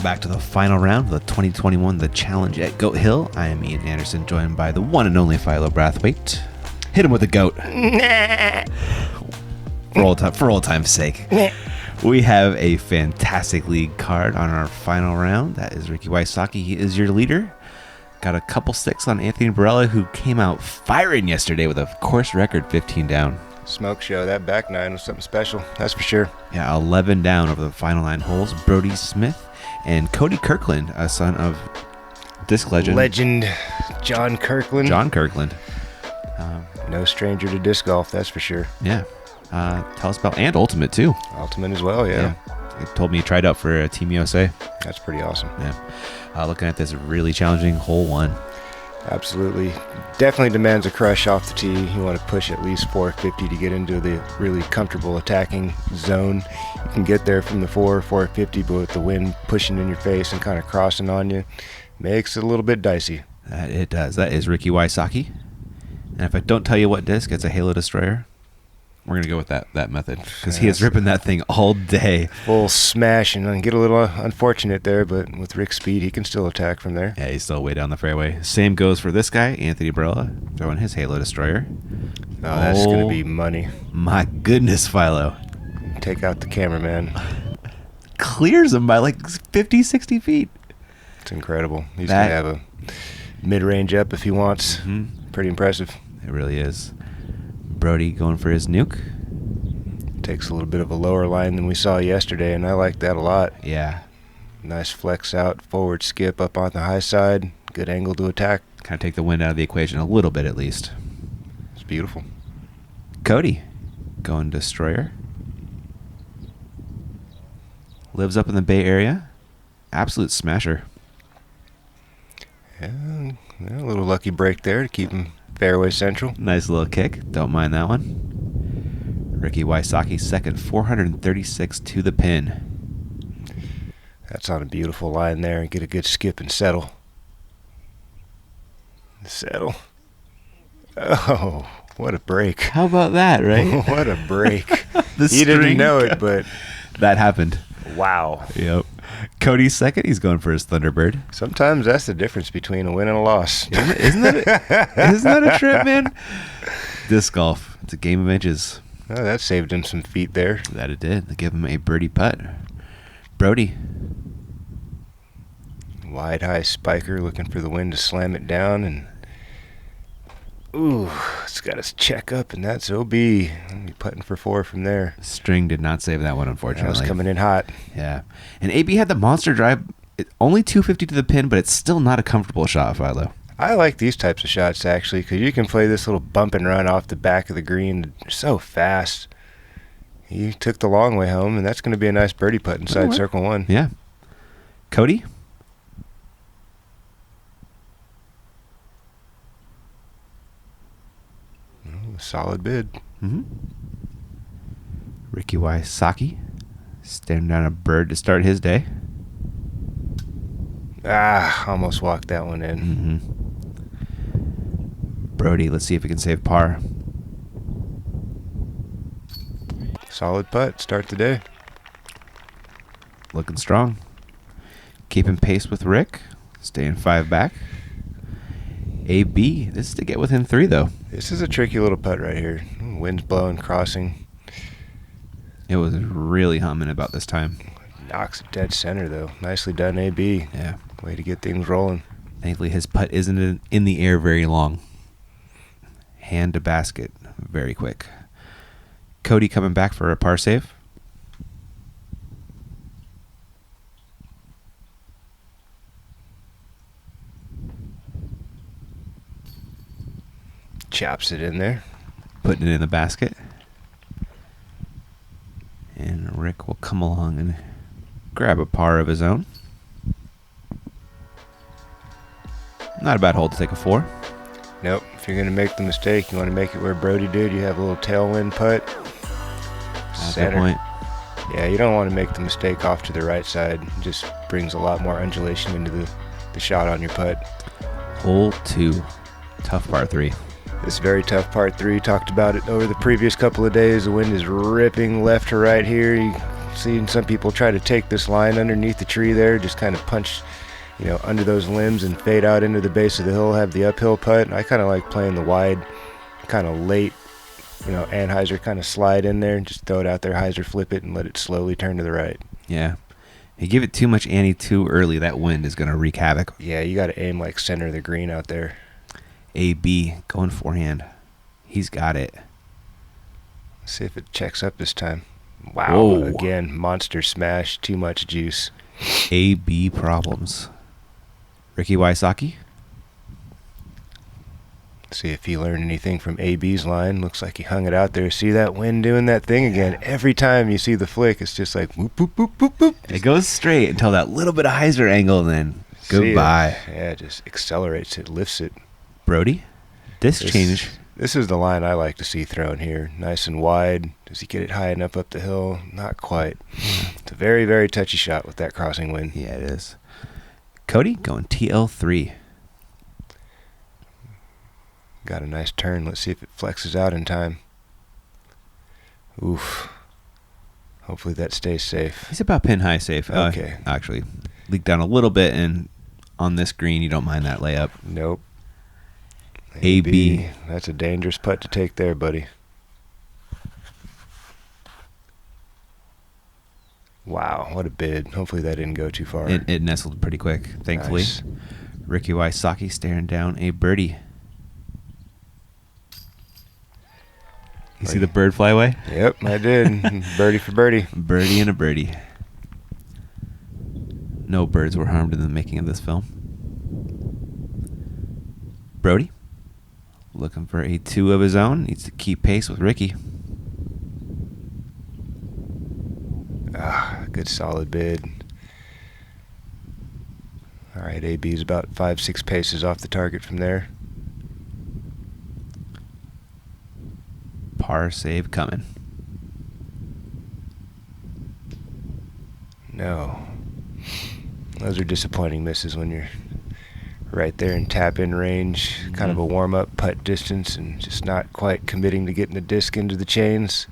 Back to the final round of the 2021 The Challenge at Goat Hill. I am Ian Anderson, joined by the one and only Philo Brathwaite. Hit him with a goat. for old time's sake. We have a fantastic league card on our final round. That is Ricky Wysocki. He is your leader. Got a couple sticks on Anthony Barela, who came out firing yesterday with a course record 15 down. Smoke show. That back nine was something special, that's for sure. Yeah, 11 down over the final 9 holes. Brodie Smith and Cody Kirkland, a son of disc legend John Kirkland. No stranger to disc golf, that's for sure. Yeah. Tell us about, and Ultimate too. Ultimate as well, yeah. He told me he tried out for Team USA. That's pretty awesome. Yeah. Looking at this really challenging hole 1. Absolutely. Definitely demands a crush off the tee. You want to push at least 450 to get into the really comfortable attacking zone. You can get there from the 450, but with the wind pushing in your face and kind of crossing on you, makes it a little bit dicey. That it does. That is Ricky Wysocki. And if I don't tell you what disc, it's a Halo Destroyer. We're going to go with that method, because he is ripping that thing all day. Full smash, and get a little unfortunate there, but with Rick's speed, he can still attack from there. Yeah, he's still way down the fairway. Same goes for this guy, Anthony Barela, throwing his Halo Destroyer. Oh, that's going to be money. My goodness, Philo. Take out the cameraman. Clears him by like 50, 60 feet. It's incredible. He's going to have a mid-range up if he wants. Mm-hmm. Pretty impressive. It really is. Brodie going for his nuke. Takes a little bit of a lower line than we saw yesterday, and I like that a lot. Yeah. Nice flex out, forward skip up on the high side. Good angle to attack. Kind of take the wind out of the equation a little bit at least. It's beautiful. Cody going Destroyer. Lives up in the Bay Area. Absolute smasher. Yeah, a little lucky break there to keep him fairway central. Nice little kick. Don't mind that one. Ricky Wysocki, second, 436 to the pin. That's on a beautiful line there. Get a good skip and settle. Settle. Oh, what a break. How about that, right? What a break. You didn't know it, but that happened. Wow. Yep. Cody's second. He's going for his Thunderbird. Sometimes that's the difference between a win and a loss. Isn't that a trip, man? Disc golf. It's a game of inches. Oh, that saved him some feet there. That it did. They give him a birdie putt. Brodie. Wide high spiker, looking for the wind to slam it down, and ooh, it's got us check up, and that's OB. I'll be putting for 4 from there. String did not save that one, unfortunately. That was coming in hot. Yeah. And AB had the monster drive. Only 250 to the pin, but it's still not a comfortable shot, Philo. I like these types of shots, actually, because you can play this little bump and run off the back of the green so fast. He took the long way home, and that's going to be a nice birdie putt inside circle 1. Yeah. Cody? Solid bid. Mm-hmm. Ricky Wysocki staring down a bird to start his day. Almost walked that one in. Mm-hmm. Brodie, let's see if he can save par. Solid putt. Start the day. Looking strong. Keeping pace with Rick. Staying 5 back. AB, this is to get within 3, though. This is a tricky little putt right here. Wind's blowing, crossing. It was really humming about this time. Knocks it dead center, though. Nicely done, AB. Yeah. Way to get things rolling. Thankfully, his putt isn't in the air very long. Hand to basket, very quick. Cody coming back for a par save. Chops it in there. Putting it in the basket. And Rick will come along and grab a par of his own. Not a bad hole to take a 4. Nope. If you're going to make the mistake, you want to make it where Brodie did. You have a little tailwind putt. That's a good point. Yeah, you don't want to make the mistake off to the right side. It just brings a lot more undulation into the shot on your putt. Hole 2. Tough par 3. This very tough par 3. Talked about it over the previous couple of days. The wind is ripping left to right here. You seen some people try to take this line underneath the tree there, just kind of punch, under those limbs and fade out into the base of the hill, have the uphill putt. I kind of like playing the wide, kind of late, Anheuser kind of slide in there and just throw it out there, hyzer flip it, and let it slowly turn to the right. Yeah. You give it too much ante too early, that wind is going to wreak havoc. Yeah, you got to aim like center of the green out there. AB going forehand. He's got it. Let's see if it checks up this time. Wow. Whoa. Again, monster smash, too much juice. AB problems. Ricky Wysocki. See if he learned anything from AB's line. Looks like he hung it out there. See that wind doing that thing again? Every time you see the flick, it's just like whoop, whoop, whoop, whoop, whoop. It goes straight until that little bit of hyzer angle, and then goodbye. Yeah, it just accelerates it, lifts it. Brodie, disc change. This is the line I like to see thrown here. Nice and wide. Does he get it high enough up the hill? Not quite. It's a very, very touchy shot with that crossing wind. Yeah, it is. Cody going TL3. Got a nice turn. Let's see if it flexes out in time. Oof. Hopefully that stays safe. He's about pin high safe. Okay. Actually, leaked down a little bit, and on this green, you don't mind that layup. Nope. AB. That's a dangerous putt to take there, buddy. Wow, what a bid. Hopefully that didn't go too far. It nestled pretty quick, thankfully. Nice. Ricky Wysocki staring down a birdie. You see the bird fly away? Yep, I did. Birdie for birdie. Birdie and a birdie. No birds were harmed in the making of this film. Brodie, looking for a 2 of his own. Needs to keep pace with Ricky. Good solid bid. All right, AB's about 5-6 paces off the target from there. Par save coming. No. Those are disappointing misses when you're right there in tap-in range, kind of a warm-up putt distance, and just not quite committing to getting the disc into the chains.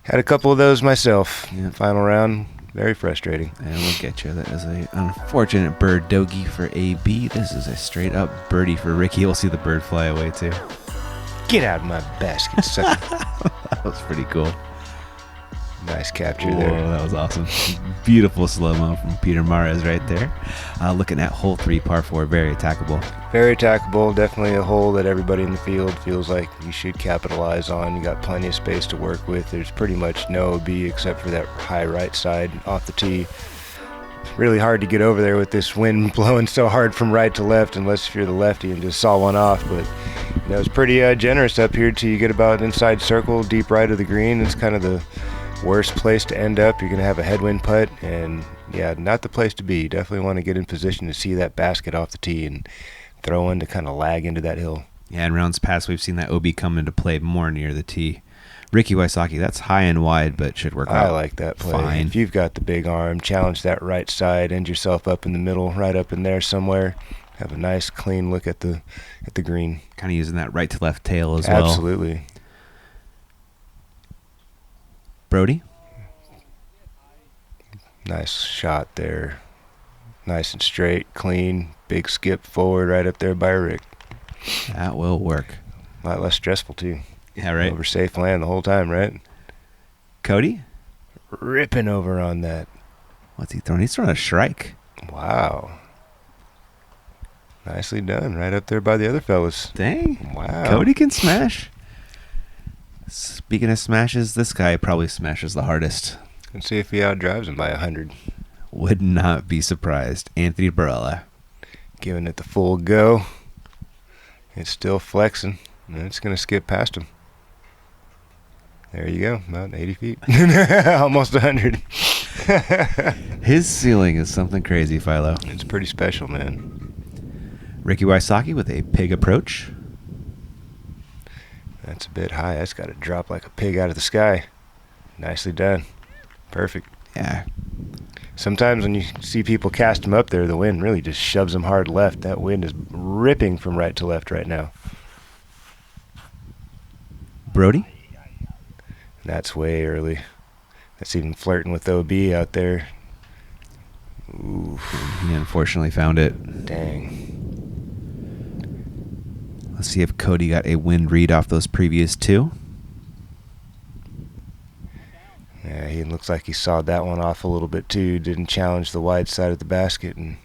Had a couple of those myself. Yeah. Final round, very frustrating. And we'll get you. That is an unfortunate bird dogey for AB. This is a straight-up birdie for Ricky. We'll see the bird fly away, too. Get out of my basket, sucker. That was pretty cool. Nice capture Whoa, there. that was awesome. Beautiful slow-mo from Peter Mares right there. Looking at hole 3, par 4, very attackable. Very attackable. Definitely a hole that everybody in the field feels like you should capitalize on. You got plenty of space to work with. There's pretty much no OB except for that high right side off the tee. It's really hard to get over there with this wind blowing so hard from right to left, unless if you're the lefty and just saw one off. But it's pretty generous up here till you get about inside circle, deep right of the green. It's kind of the worst place to end up. You're going to have a headwind putt, and yeah, not the place to be. You definitely want to get in position to see that basket off the tee and throw in to kind of lag into that hill. Yeah, in rounds past, we've seen that OB come into play more near the tee. Ricky Wysocki, that's high and wide, but should work out. I like that play. Fine. If you've got the big arm, challenge that right side, end yourself up in the middle, right up in there somewhere. Have a nice, clean look at the green. Kind of using that right to left tail as well. Absolutely. Brodie? Nice shot there. Nice and straight, clean, big skip forward right up there by Rick. That will work. A lot less stressful, too. Yeah, right. Over safe land the whole time, right? Cody? Ripping over on that. What's he throwing? He's throwing a shrike. Wow. Nicely done. Right up there by the other fellas. Dang. Wow. Cody can smash. Speaking of smashes, this guy probably smashes the hardest. Let's see if he outdrives him by 100. Would not be surprised. Anthony Barela. Giving it the full go. It's still flexing. And it's going to skip past him. There you go. About 80 feet. Almost 100. His ceiling is something crazy, Philo. It's pretty special, man. Ricky Wysocki with a pig approach. That's a bit high. That's got to drop like a pig out of the sky. Nicely done. Perfect. Yeah. Sometimes when you see people cast them up there, the wind really just shoves them hard left. That wind is ripping from right to left right now. Brodie? That's way early. That's even flirting with OB out there. Ooh. He unfortunately found it. Dang. Let's see if Cody got a wind read off those previous two. Yeah, he looks like he sawed that one off a little bit too. Didn't challenge the wide side of the basket, and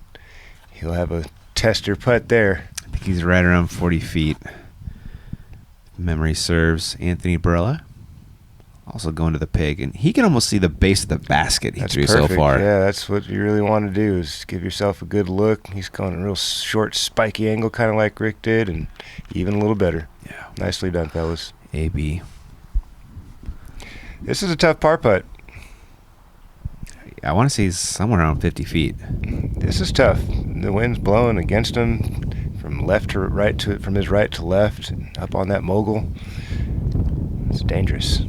he'll have a tester putt there. I think he's right around 40 feet. Memory serves. Anthony Barela also going to the pig, and he can almost see the base of the basket he threw so far. Yeah, that's what you really want to do, is give yourself a good look. He's going a real short, spiky angle, kind of like Rick did, and even a little better. Yeah. Nicely done, fellas. AB. This is a tough par putt. I want to say he's somewhere around 50 feet. This is tough. The wind's blowing against him from left to right, from his right to left, up on that mogul. It's dangerous.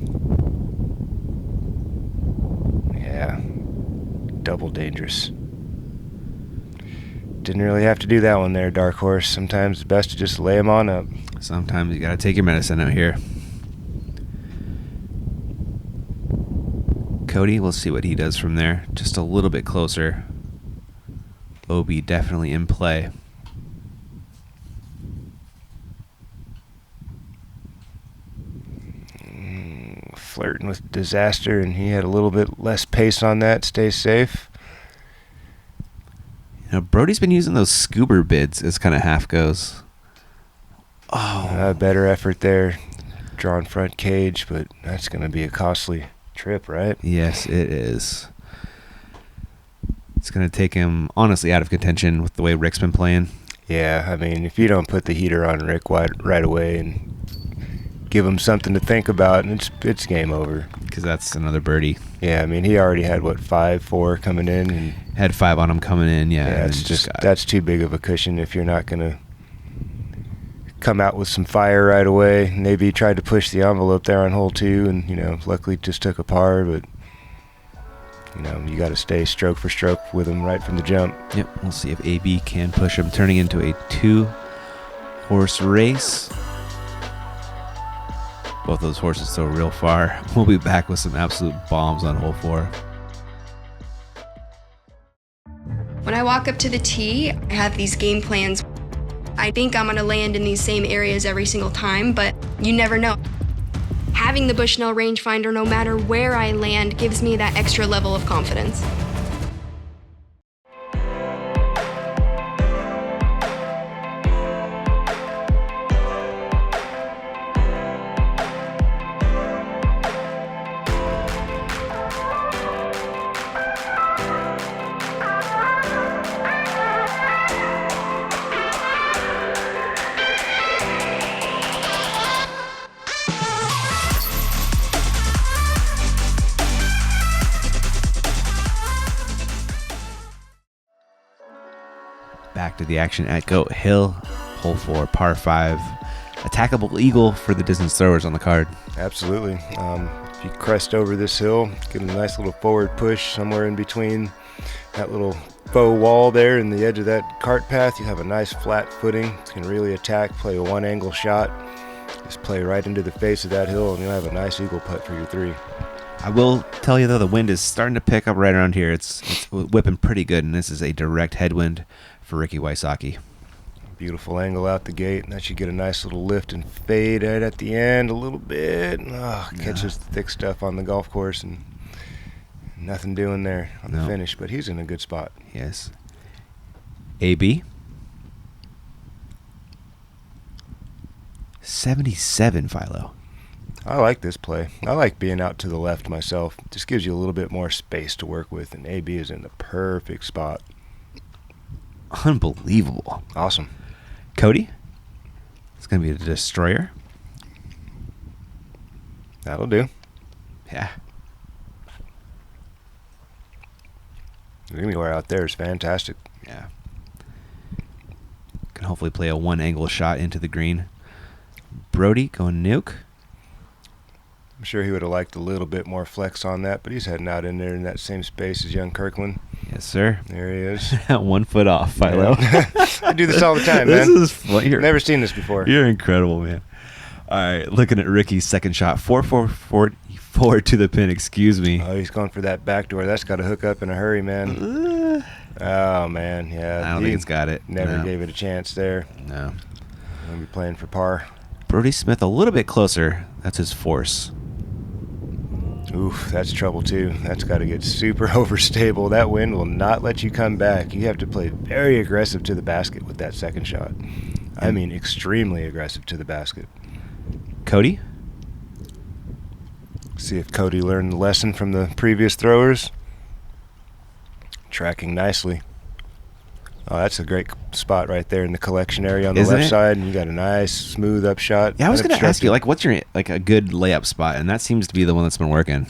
Yeah, double dangerous. Didn't really have to do that one there, Dark Horse. Sometimes it's best to just lay him on up. Sometimes you got to take your medicine out here. Cody, we'll see what he does from there. Just a little bit closer. OB definitely in play. Flirting with disaster, and he had a little bit less pace on that. Stay safe. You know, Brodie's been using those scuba bids as kind of half goes. Oh. Better effort there. Drawn front cage, but that's going to be a costly trip, right? Yes, it is. It's going to take him, honestly, out of contention with the way Rick's been playing. Yeah, I mean, if you don't put the heater on Rick right away and give him something to think about, and it's game over. Because that's another birdie. Yeah, I mean, he already had, 5-4 coming in? And had 5 on him coming in, yeah. Yeah, that's too big of a cushion if you're not going to come out with some fire right away. Maybe he tried to push the envelope there on hole 2, and, luckily just took a par, but, you got to stay stroke for stroke with him right from the jump. Yep, we'll see if AB can push him, turning into a 2-horse race. Both those horses so real far. We'll be back with some absolute bombs on hole 4. When I walk up to the tee, I have these game plans. I think I'm going to land in these same areas every single time, but you never know. Having the Bushnell rangefinder, no matter where I land, gives me that extra level of confidence. Back to the action at Goat Hill, hole 4, par 5. Attackable eagle for the distance throwers on the card. Absolutely. If you crest over this hill, get a nice little forward push somewhere in between that little faux wall there and the edge of that cart path, you have a nice flat footing. You can really attack, play a one-angle shot. Just play right into the face of that hill, and you'll have a nice eagle putt for your 3. I will tell you, though, the wind is starting to pick up right around here. It's whipping pretty good, and this is a direct headwind for Ricky Wysocki. Beautiful angle out the gate. That should get a nice little lift and fade right at the end a little bit. Catches the thick stuff on the golf course, and nothing doing there on the finish, but he's in a good spot. Yes. AB. 77, Philo. I like this play. I like being out to the left myself. It just gives you a little bit more space to work with, and AB is in the perfect spot. Unbelievable. Awesome. Cody? It's going to be a destroyer. That'll do. Yeah. Anywhere out there is fantastic. Yeah. Can hopefully play a one-angle shot into the green. Brodie going nuke. I'm sure he would have liked a little bit more flex on that, but he's heading out in there in that same space as young Kirkland. Yes, sir. There he is. 1 foot off, Philo. Yeah. I do this all the time, man. This is fun. Never seen this before. You're incredible, man. All right, looking at Ricky's second shot. 4-4-4 to the pin, excuse me. Oh, he's going for that backdoor. That's got to hook up in a hurry, man. Oh, man, yeah. I don't think it's got it. Never No. gave it a chance there. No. Going to be playing for par. Brodie Smith a little bit closer. That's his force. Oof, that's trouble too. That's got to get super overstable. That wind will not let you come back. You have to play very aggressive to the basket with that second shot. I mean, extremely aggressive to the basket. Cody? See if Cody learned the lesson from the previous throwers. Tracking nicely. Oh, that's a great spot right there in the collection area on the Isn't left it? side, and you got a nice smooth up shot. Yeah, I was going to ask you, unobstructed. like, what's your a good layup spot? And that seems to be the one that's been working.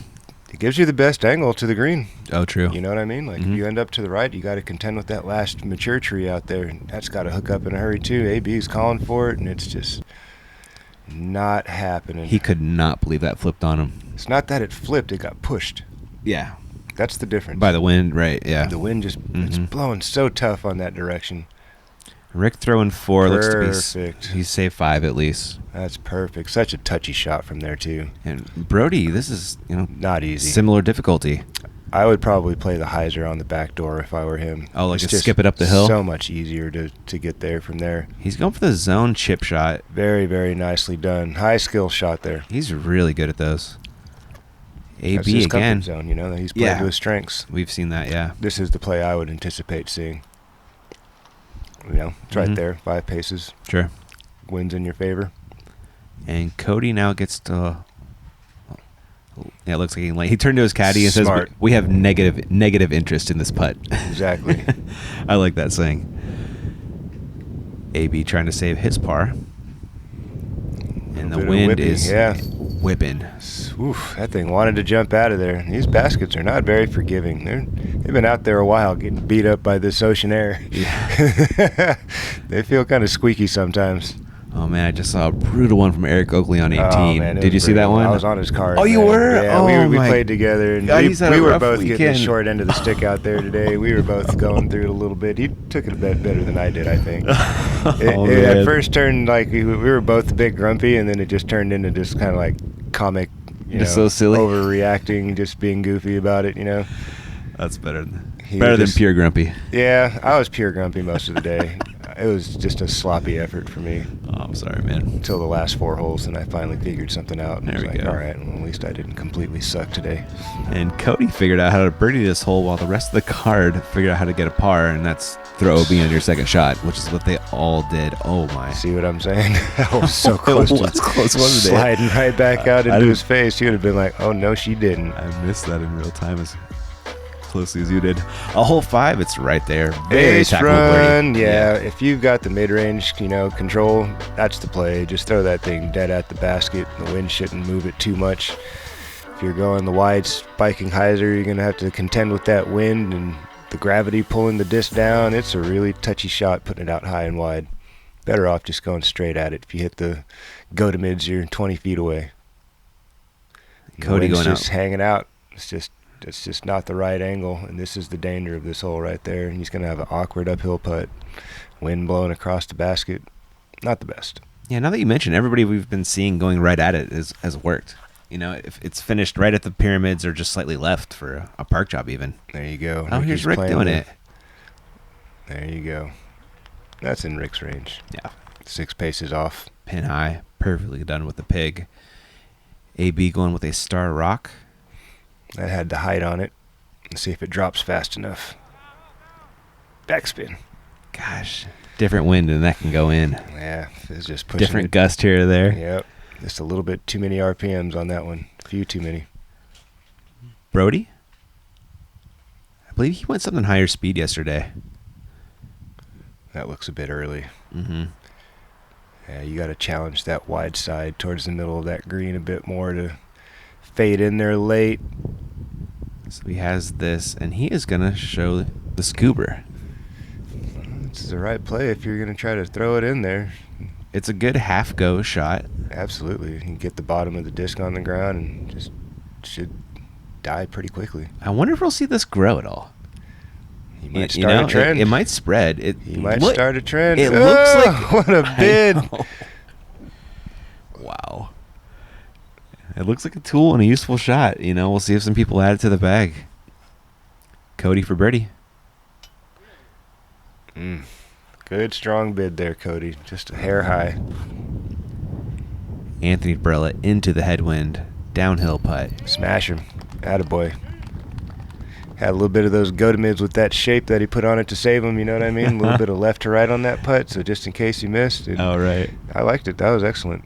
It gives you the best angle to the green. Oh, true. You know what I mean? Like, if you end up to the right, you got to contend with that last mature tree out there. And that's got to hook up in a hurry, too. AB's calling for it, and it's just not happening. He could not believe that flipped on him. It's not that it flipped, it got pushed. Yeah. That's the difference. By the wind, right, yeah. The wind just, it's blowing so tough on that direction. Rick throwing 4 looks Perfect. to be he's saved 5 at least. That's perfect. Such a touchy shot from there, too. And Brodie, this is, Not easy. similar difficulty. I would probably play the hyzer on the back door if I were him. Oh, like It's just skip it up the hill? So much easier to get there from there. He's going for the zone chip shot. Very, very nicely done. High skill shot there. He's really good at those. That's AB his again. comfort zone, that he's played Yeah. to his strengths. We've seen that, yeah. This is the play I would anticipate seeing. It's right there, 5 paces. Sure. Wins in your favor. And Cody now gets to. Yeah, it looks like he turned to his caddy and Smart. says, "We have negative interest in this putt." Exactly. I like that saying. AB trying to save his par, and the bit of wind whipping, is yeah. whipping. Oof, that thing wanted to jump out of there. These baskets are not very forgiving. They've been out there a while getting beat up by this ocean air. Yeah. They feel kind of squeaky sometimes. Oh man, I just saw a brutal one from Eric Oakley on 18. Oh, man, it Did you was see that brutal. one? I was on his card. Oh, you man. were? Yeah, Oh, we my played together, and God, he's had a we were rough both getting the weekend. short end of the stick out there today. We were both going through it a little bit. He took it a bit better than I did, I think. Oh, It man. at first turned like we were both a bit grumpy, and then it just turned into just kind of like comic, Just so silly. overreacting, just being goofy about it, That's better. He Better than just- pure grumpy. Yeah, I was pure grumpy most of the day. It was just a sloppy effort for me Oh, I'm sorry, man. until the last 4 holes, and I finally figured something out. And There was we like, go. all right, well, at least I didn't completely suck today. And Cody figured out how to birdie this hole while the rest of the card figured out how to get a par, and that's throw OB on your second shot, which is what they all did. Oh my. See what I'm saying? That was so close to was close, wasn't it? sliding right back out I into didn't- his face. He would have been like, oh, no, she didn't. I missed that in real time as closely as you did. A hole 5, it's right there. Very Ace tackleable birdie. run, yeah. If you've got the mid-range, control, that's the play. Just throw that thing dead at the basket. The wind shouldn't move it too much. If you're going the wide spiking hyzer, you're going to have to contend with that wind and the gravity pulling the disc down. It's a really touchy shot putting it out high and wide. Better off just going straight at it. If you hit the go-to-mids, you're 20 feet away. Cody The wind's going just out. hanging out. It's just not the right angle, and this is the danger of this hole right there. He's going to have an awkward uphill putt. Wind blowing across the basket. Not the best. Yeah, now that you mention, everybody we've been seeing going right at it has worked. If it's finished right at the pyramids or just slightly left for a park job even. There you go. Oh, here's Ricky's Rick playing doing the- it. There you go. That's in Rick's range. Yeah. 6 paces off. Pin high, perfectly done with the pig. AB going with a star rock. That had the height on it. Let's see if it drops fast enough. Backspin. Gosh, different wind and that can go in. Yeah, it's just pushing Different it. gust here or there. Yep. Just a little bit too many RPMs on that one. A few too many. Brodie? I believe he went something higher speed yesterday. That looks a bit early. Mm-hmm. Yeah, you got to challenge that wide side towards the middle of that green a bit more to fade in there late. So he has this, and he is going to show the scuba. This is the right play if you're going to try to throw it in there. it's a good half-go shot. Absolutely. You can get the bottom of the disc on the ground and just should die pretty quickly. I wonder if we'll see this grow at all. He might start a trend. It might spread. He might start a trend. It looks like... What a bid. Wow. It looks like a tool and a useful shot. We'll see if some people add it to the bag. Cody for birdie. Good, strong bid there, Cody. Just a hair high. Anthony Barela into the headwind. Downhill putt. Smash him. Attaboy. Had a little bit of those go-to-mids with that shape that he put on it to save him, you know what I mean? A little bit of left to right on that putt, so just in case he missed. Oh, right. I liked it. That was excellent.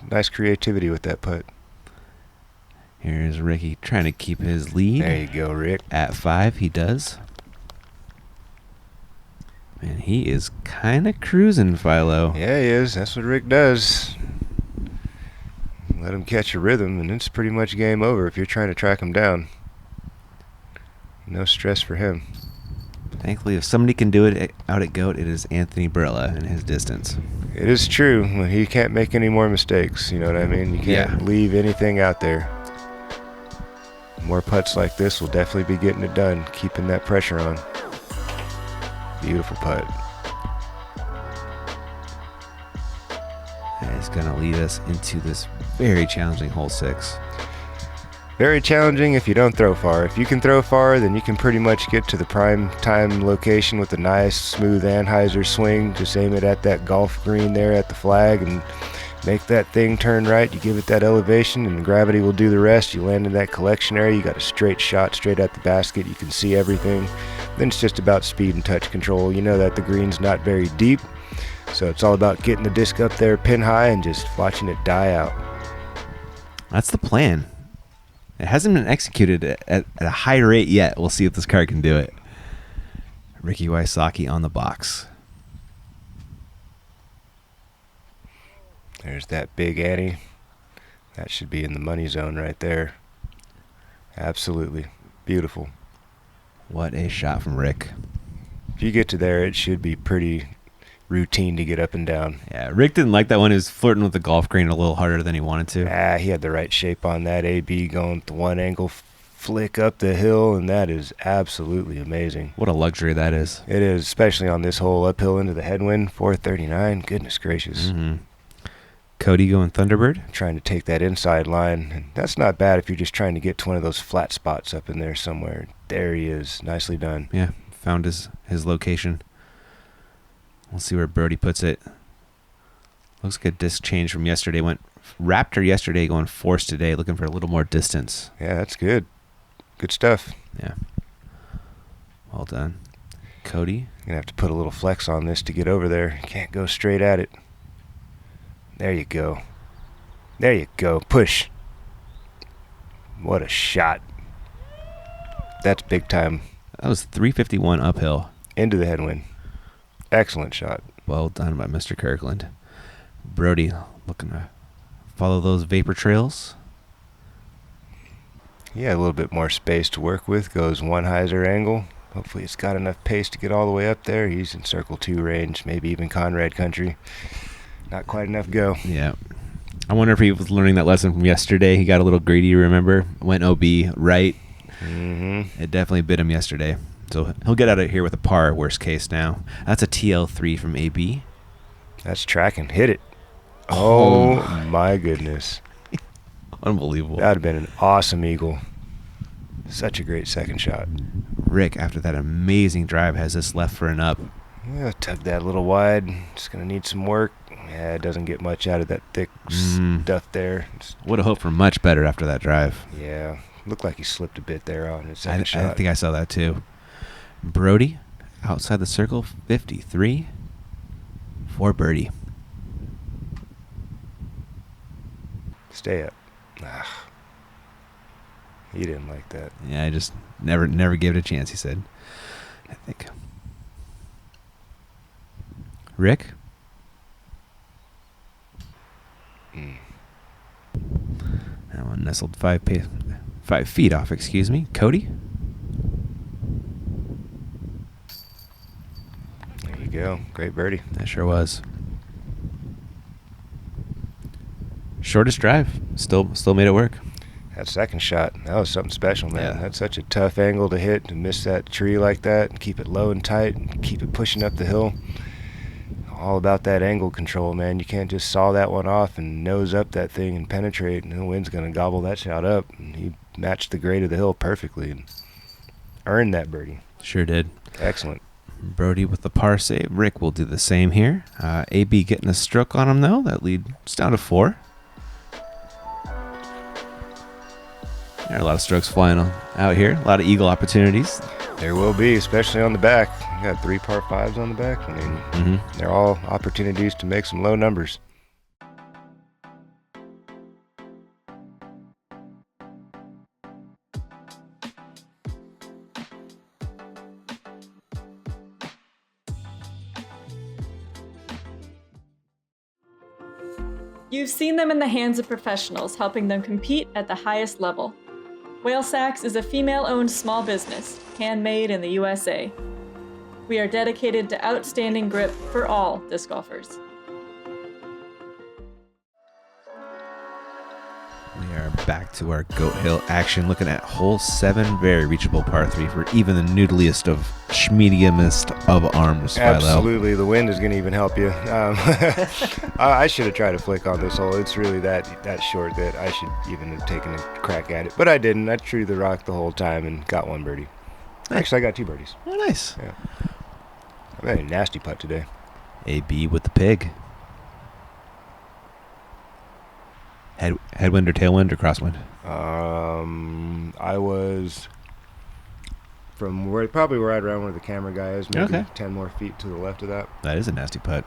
Nice creativity with that putt. Here's Ricky trying to keep his lead. There you go, Rick. At 5, he does. Man, he is kind of cruising, Philo. Yeah, he is. That's what Rick does. Let him catch a rhythm, and it's pretty much game over if you're trying to track him down. No stress for him. Thankfully, if somebody can do it out at GOAT, it is Anthony Barela and his distance. It is true. He can't make any more mistakes. You know what I mean? You can't leave anything out there. More putts like this will definitely be getting it done, keeping that pressure on. Beautiful putt. That is going to lead us into this very challenging hole 6. Very challenging if you don't throw far. If you can throw far, then you can pretty much get to the prime time location with a nice, smooth Anheuser swing. Just aim it at that golf green there at the flag and make that thing turn right. You give it that elevation, and gravity will do the rest. You land in that collection area. You got a straight shot straight at the basket. You can see everything. Then it's just about speed and touch control. You know that the green's not very deep, so it's all about getting the disc up there pin high and just watching it die out. That's the plan. It hasn't been executed at a high rate yet. We'll see if this card can do it. Ricky Wysocki on the box. There's that big Annie. That should be in the money zone right there. Absolutely. Beautiful. What a shot from Rick. If you get to there, it should be pretty routine to get up and down. Yeah, Rick didn't like that one. He was flirting with the golf green a little harder than he wanted to. He had the right shape on that AB going with the one angle flick up the hill, and that is absolutely amazing. What a luxury that is. It is, especially on this hole uphill into the headwind, 439. Goodness gracious. Mm-hmm. Cody going Thunderbird. Trying to take that inside line. And that's not bad if you're just trying to get to one of those flat spots up in there somewhere. There he is. Nicely done. Yeah, found his location. We'll see where Brodie puts it. Looks like a disc change from yesterday. Went Raptor yesterday, going Force today, looking for a little more distance. Yeah, that's good. Good stuff. Yeah. Well done. Cody. You're going to have to put a little flex on this to get over there. You can't go straight at it. There you go. There you go. Push. What a shot. That's big time. That was 351 uphill. Into the headwind. Excellent shot. Well done by Mr. Kirkland. Brodie looking to follow those vapor trails. Yeah, a little bit more space to work with. Goes one hyzer angle. Hopefully it's got enough pace to get all the way up there. He's in circle 2 range, maybe even Conrad country. Not quite enough go. Yeah. I wonder if he was learning that lesson from yesterday. He got a little greedy, remember? Went OB right. Mm-hmm. It definitely bit him yesterday. So he'll get out of here with a par, worst case now. That's a TL3 from AB. That's tracking. Hit it. Oh, my goodness. Unbelievable. That would have been an awesome eagle. Such a great second shot. Rick, after that amazing drive, has this left for an up. Yeah, tug that a little wide. Just going to need some work. Yeah, it doesn't get much out of that thick stuff there. Would have hoped for much better after that drive. Yeah. Looked like he slipped a bit there on his second shot. I think I saw that too. Brodie, outside the circle, 53 for birdie. Stay up. He didn't like that. Yeah, I just never gave it a chance, he said. I think. Rick? That one nestled 5 feet off, excuse me. Cody? There you go. Great birdie. That sure was. Shortest drive. Still made it work. That second shot, that was something special, man. Yeah. That's such a tough angle to hit, to miss that tree like that, and keep it low and tight, and keep it pushing up the hill. All about that angle control, man. You can't just saw that one off and nose up that thing and penetrate, and the wind's going to gobble that shot up. And he matched the grade of the hill perfectly and earned that birdie. Sure did. Excellent. Brodie with the par save. Rick will do the same here. AB getting a stroke on him, though. That leads down to 4. There are a lot of strokes flying out here. A lot of eagle opportunities. There will be, especially on the back. You got 3 par 5s on the back. I mean, they're all opportunities to make some low numbers. You've seen them in the hands of professionals, helping them compete at the highest level. Whale Sacks is a female-owned small business, handmade in the USA. We are dedicated to outstanding grip for all disc golfers. We are back to our Goat Hill action, looking at hole 7, very reachable par 3 for even the noodliest of schmediumest of arms. Philo. Absolutely, the wind is going to even help you. I should have tried to flick on this hole. It's really that short that I should even have taken a crack at it, but I didn't. I treed the rock the whole time and got 1 birdie. Actually, I got 2 birdies. Oh, nice. Yeah. I made a nasty putt today. AB with the pig. Headwind or tailwind or crosswind? I was from probably right around where the camera guy is, maybe 10 more feet to the left of that. That is a nasty putt.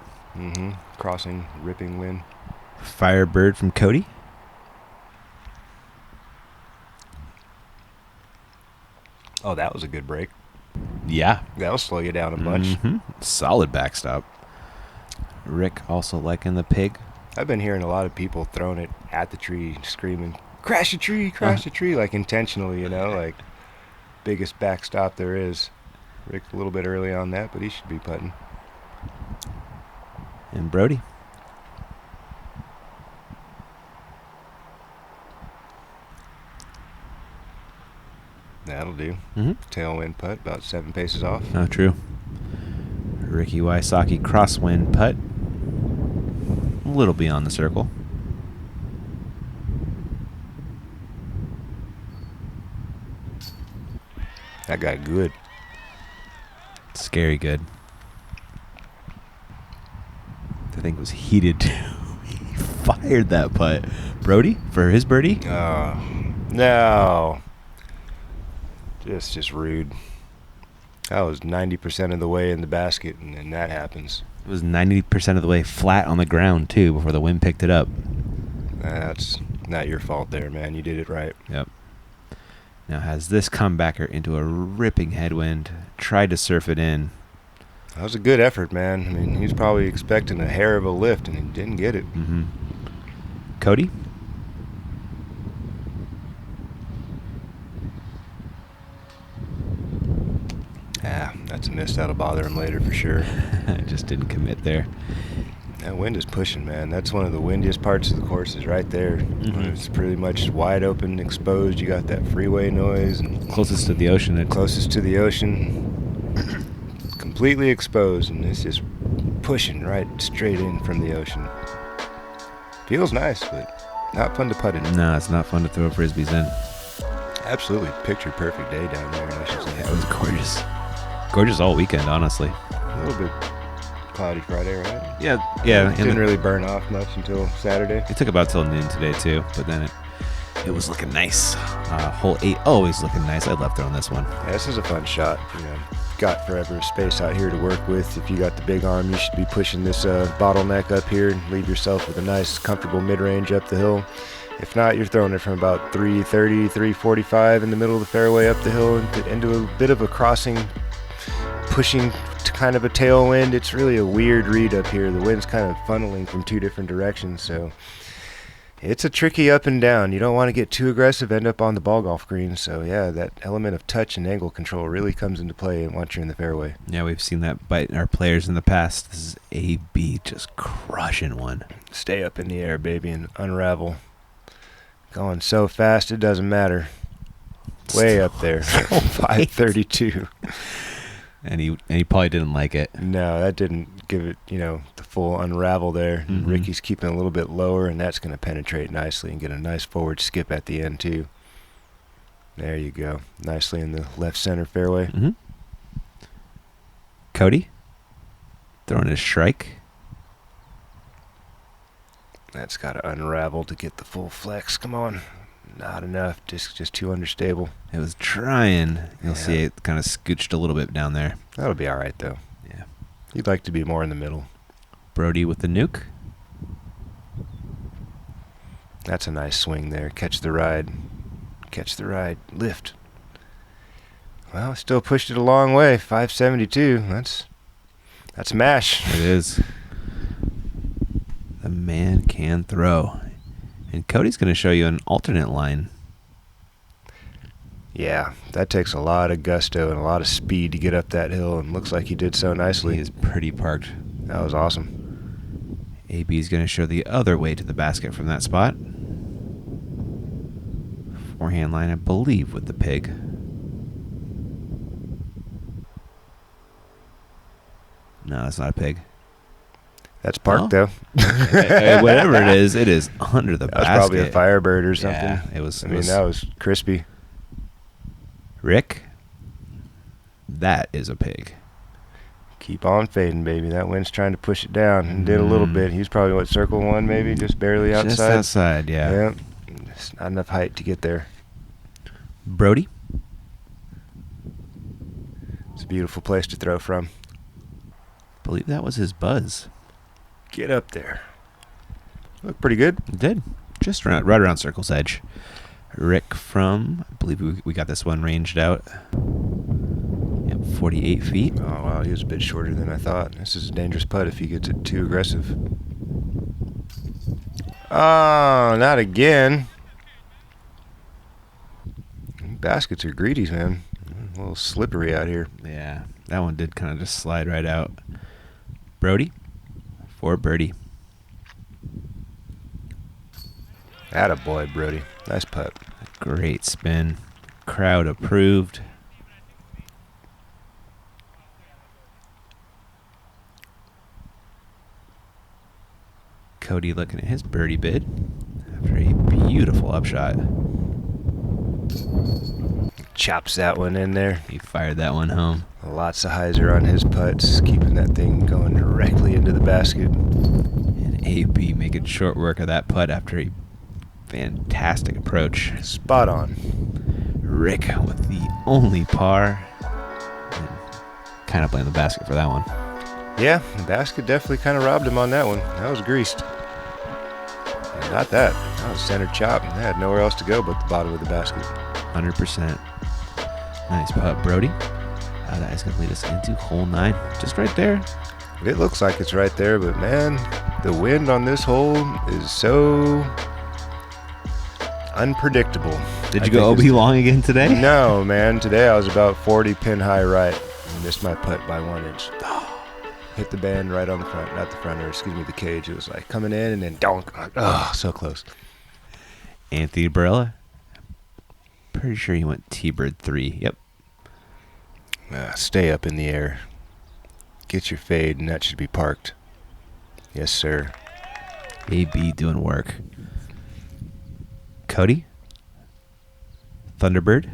Crossing, ripping wind. Firebird from Cody. Oh, that was a good break. Yeah. That'll slow you down a bunch. Solid backstop. Rick also liking the pig. I've been hearing a lot of people throwing it at the tree, screaming, crash the tree, crash the tree, like intentionally, like biggest backstop there is. Rick's a little bit early on that, but he should be putting. And Brodie. That'll do. Tailwind putt, about 7 paces off. Oh, true. Ricky Wysocki crosswind putt. A little beyond the circle. That got good. Scary good. I think it was heated too. He fired that putt. Brodie for his birdie? No. Just rude. That was 90% of the way in the basket, and then that happens. It was 90% of the way flat on the ground, too, before the wind picked it up. That's not your fault there, man. You did it right. Yep. Now has this comebacker into a ripping headwind. Tried to surf it in. That was a good effort, man. I mean, he was probably expecting a hair of a lift, and he didn't get it. Cody? That's a miss. That'll bother him later for sure. I just didn't commit there. That wind is pushing, man. That's one of the windiest parts of the course is right there. It's pretty much wide open, exposed. You got that freeway noise. And closest to the ocean. Closest to the ocean. Completely exposed, and it's just pushing right straight in from the ocean. Feels nice, but not fun to putt in. No, it's not fun to throw frisbees in. Absolutely picture perfect day down there, I should say. Yeah, it was gorgeous. Gorgeous all weekend, honestly. A little bit cloudy Friday, right? Yeah. It didn't really burn off much until Saturday. It took about till noon today, too, but then it was looking nice. Hole 8 always looking nice. I left her on this one. Yeah, this is a fun shot. Got forever space out here to work with. If you got the big arm, you should be pushing this bottleneck up here and leave yourself with a nice, comfortable mid-range up the hill. If not, you're throwing it from about 330, 345 in the middle of the fairway up the hill into a bit of a crossing, pushing to kind of a tailwind. It's really a weird read up here. The wind's kind of funneling from 2 different directions, so It's a tricky up and down. You don't want to get too aggressive, end up on the ball golf green. So, yeah, that element of touch and angle control really comes into play once you're in the fairway. Yeah, we've seen that bite our players in the past. This is AB just crushing one. Stay up in the air, baby, and unravel. Going so fast, it doesn't matter. Way up there. 532. And he probably didn't like it. No, that didn't give it, the full unravel there. Mhm. Ricky's keeping a little bit lower, and that's going to penetrate nicely and get a nice forward skip at the end, too. There you go. Nicely in the left center fairway. Mm-hmm. Cody throwing his strike. That's got to unravel to get the full flex. Come on. Not enough. Just too understable. It was trying. You'll Yeah. see it kind of scooched a little bit down there. That'll be all right, though. Yeah. You'd like to be more in the middle. Brodie with the nuke. That's a nice swing there. Catch the ride. Catch the ride. Lift. Well, still pushed it a long way. 572. That's mash. It is. The man can throw. And Cody's going to show you an alternate line. Yeah, that takes a lot of gusto and a lot of speed to get up that hill, and looks like he did so nicely. He is pretty parked. That was awesome. AB is going to show the other way to the basket from that spot. Forehand line, I believe, with the pig. No, that's not a pig. That's parked, Well, though. Whatever it is under the That was basket. probably a Firebird or something. Yeah, it was. That was crispy. Rick, that is a pig. Keep on fading, baby. That wind's trying to push it down, and did a little bit. He was probably, circle one maybe, just barely outside. Just outside, yeah. Yeah. It's not enough height to get there. Brodie. It's a beautiful place to throw from. Believe that was his buzz. Get up there. Look pretty good. It did. Just right around circle's edge. Rick from, I believe we got this one ranged out. Yep, 48 feet. Oh, wow. He was a bit shorter than I thought. This is a dangerous putt if he gets it too aggressive. Oh, not again. Baskets are greedy, man. A little slippery out here. Yeah, that one did kind of just slide right out. Brodie for birdie. Attaboy, Brodie. Nice putt. Great spin. Crowd approved. Cody looking at his birdie bid after a beautiful upshot. Chops that one in there. He fired that one home. Lots of hyzer on his putts, keeping that thing going directly into the basket. And AB making short work of that putt after a fantastic approach. Spot on. Rick with the only par. And kind of playing the basket for that one. Yeah, the basket definitely kind of robbed him on that one. That was greased. Not that. That was center chop, and they had nowhere else to go but the bottom of the basket. 100%. Nice putt, Brodie. That is going to lead us into hole 9. Just right there. It looks like it's right there, but man, the wind on this hole is so unpredictable. Did you go OB long again today? No, man. Today I was about 40 pin high right and missed my putt by 1 inch. Hit the band right on the front, not the front, or excuse me, the cage. It was like coming in and then donk. Oh, so close. Anthony Barela. Pretty sure he went T-Bird 3. Yep. Stay up in the air. Get your fade, and that should be parked. Yes, sir. AB doing work. Cody. Thunderbird.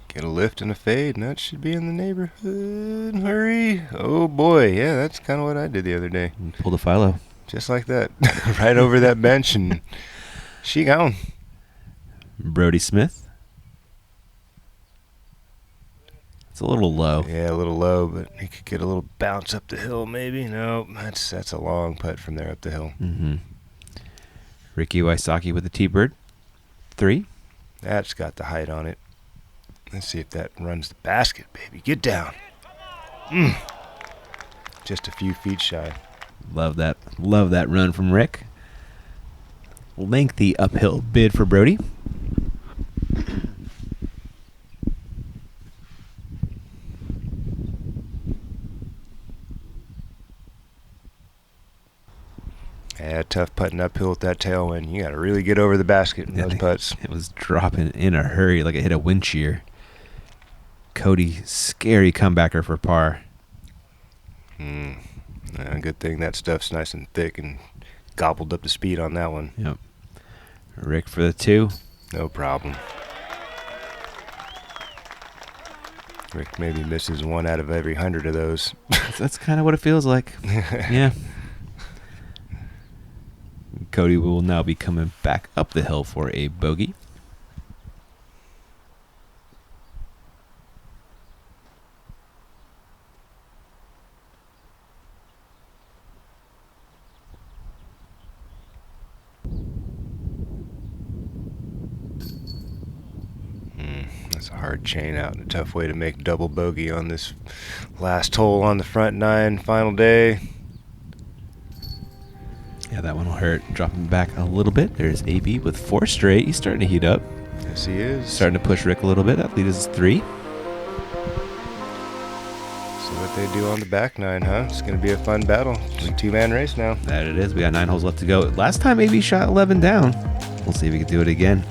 Get a lift and a fade, and that should be in the neighborhood. Hurry. Oh, boy. Yeah, that's kind of what I did the other day. Pulled a Philo. Just like that. Right over that bench, and she gone. Brodie Smith. It's a little low. Yeah, a little low, but he could get a little bounce up the hill, maybe. No, that's a long putt from there up the hill. Mm-hmm. Ricky Wysocki with the T-Bird. 3. That's got the height on it. Let's see if that runs the basket, baby. Get down. Just a few feet shy. Love that run from Rick. Lengthy uphill bid for Brodie. Yeah, tough putting uphill with that tailwind. You got to really get over the basket in those putts. It was dropping in a hurry like it hit a wind shear. Cody, scary comebacker for par. Good thing that stuff's nice and thick and gobbled up the speed on that one. Yep. Rick for the 2. No problem. Rick maybe misses 1 out of every 100 of those. That's kind of what it feels like. Yeah. Cody will now be coming back up the hill for a bogey. That's a hard chain out and a tough way to make double bogey on this last hole on the front 9, final day. Yeah, that one will hurt. Dropping back a little bit. There's AB with 4 straight. He's starting to heat up. Yes, he is. Starting to push Rick a little bit. That lead is 3. See what they do on the back 9, huh? It's going to be a fun battle. It's a 2-man race now. That it is. We got 9 holes left to go. Last time AB shot 11 down. We'll see if we can do it again.